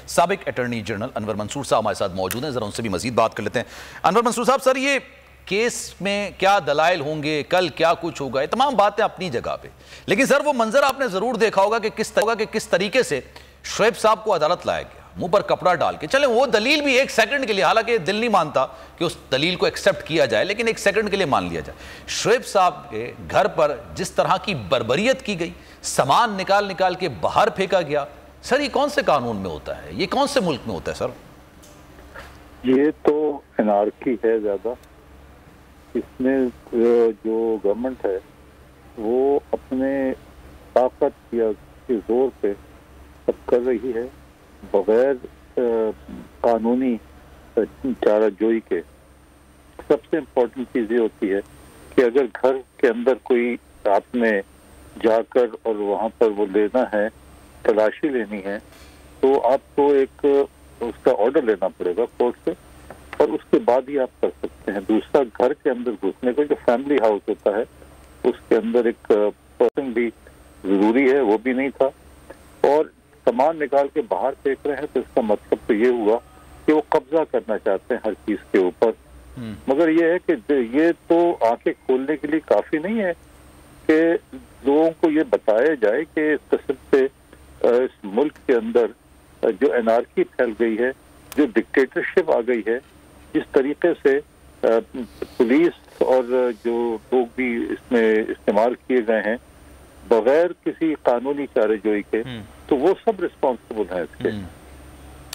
साबिक attorney general Anwar Mansoor साहब हमारे साथ मौजूद हैं। जरा उनसे भी मजीद बात कर लेते हैं। अनवर मंसूर साहब, सर ये केस में क्या दलाइल होंगे, कल क्या कुछ होगा, ये तमाम बातें अपनी जगह पे, लेकिन सर वो मंजर आपने जरूर देखा होगा कि किस तरीके से शुएब साहब को अदालत लाया गया, मुंह पर कपड़ा डाल के। चले वो दलील भी एक सेकंड के लिए, हालांकि दिल नहीं मानता कि उस दलील को एक्सेप्ट किया जाए, लेकिन एक सेकंड के लिए मान लिया जाए। शुएब साहब के घर पर जिस तरह की बर्बरियत की गई, सामान निकाल निकाल के बाहर फेंका गया, सर ये कौन से कानून में होता है, ये कौन से मुल्क में होता है सर? ये तो एनार्की है ज्यादा। इसमें जो गवर्नमेंट है वो अपने ताकत या के जोर पे सब कर रही है, बगैर कानूनी चाराजोई के। सबसे इम्पोर्टेंट चीज ये होती है कि अगर घर के अंदर कोई रात में जाकर और वहां पर वो लेना है, तलाशी लेनी है, तो आपको एक उसका ऑर्डर लेना पड़ेगा कोर्ट से, और उसके बाद ही आप कर सकते हैं। दूसरा, घर के अंदर घुसने को जो फैमिली हाउस होता है उसके अंदर एक पर्सन भी जरूरी है, वो भी नहीं था। और सामान निकाल के बाहर फेंक रहे हैं, तो इसका मतलब तो ये हुआ कि वो कब्जा करना चाहते हैं हर चीज के ऊपर। मगर ये है कि ये तो आंखें खोलने के लिए काफी नहीं है कि लोगों को ये बताया जाए कि इस किस्म से इस मुल्क के अंदर जो एनार्की फैल गई है, जो डिक्टेटरशिप आ गई है, जिस तरीके से पुलिस और जो लोग भी इसमें इस्तेमाल किए गए हैं बगैर किसी कानूनी चाराजोई के, तो वो सब रिस्पॉन्सिबल है इसके।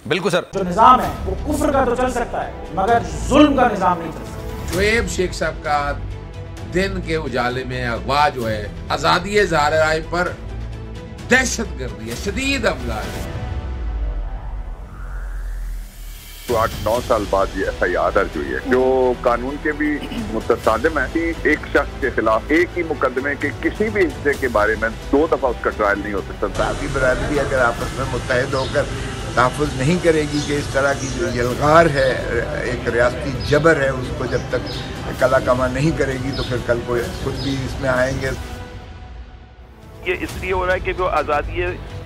बिल्कुल सर। जो निजाम है वो कुफ्र का तो चल सकता है, मगर जुल्म का निजाम नहीं चल सकता। शुएब शेख साहब का दिन के उजाले में अगवा जो है, आजादी ज़ाहिर पर दहशतगर्दी है, शदीद हमला है। तो 8-9 साल बाद ये FIR दर्ज हुई है, जो कानून के भी मुतसादिम है कि एक शख्स के खिलाफ एक ही मुकदमे के किसी भी हिस्से के बारे में 2 दफा उसका ट्रायल नहीं हो सकता। साथी बरादरी अगर आपस में मुत्तहिद होकर तहफ़्फ़ुज़ नहीं करेगी कि इस तरह की जो यलगार है, एक रियासती जबर है, उसको जब तक कला कमा नहीं करेगी, तो फिर कल को खुद भी इसमें आएंगे। ये इसलिए हो रहा है कि जो आज़ादी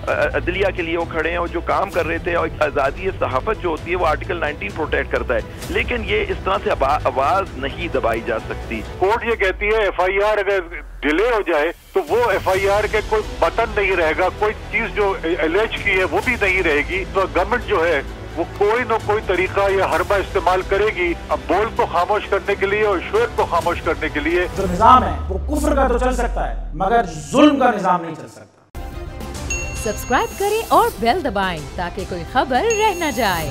अदलिया के लिए वो खड़े हैं और जो काम कर रहे थे, और आज़ादी सहाफ़त जो होती है वो आर्टिकल 19 प्रोटेक्ट करता है, लेकिन ये इस तरह से आवाज़ नहीं दबाई जा सकती। कोर्ट ये कहती है FIR अगर डिले हो जाए तो वो FIR के कोई बटन नहीं रहेगा, कोई चीज जो एलेज की है वो भी नहीं रहेगी। तो गवर्नमेंट जो है वो कोई न कोई तरीका या हरबा इस्तेमाल करेगी अब बोल को खामोश करने के लिए और शुएब को खामोश करने के लिए। जो निजाम है वो कुफ्र का तो चल सकता है, मगर जुल्म का निजाम नहीं चल सकता। सब्सक्राइब करें और बेल दबाएं ताकि कोई खबर रह न जाए।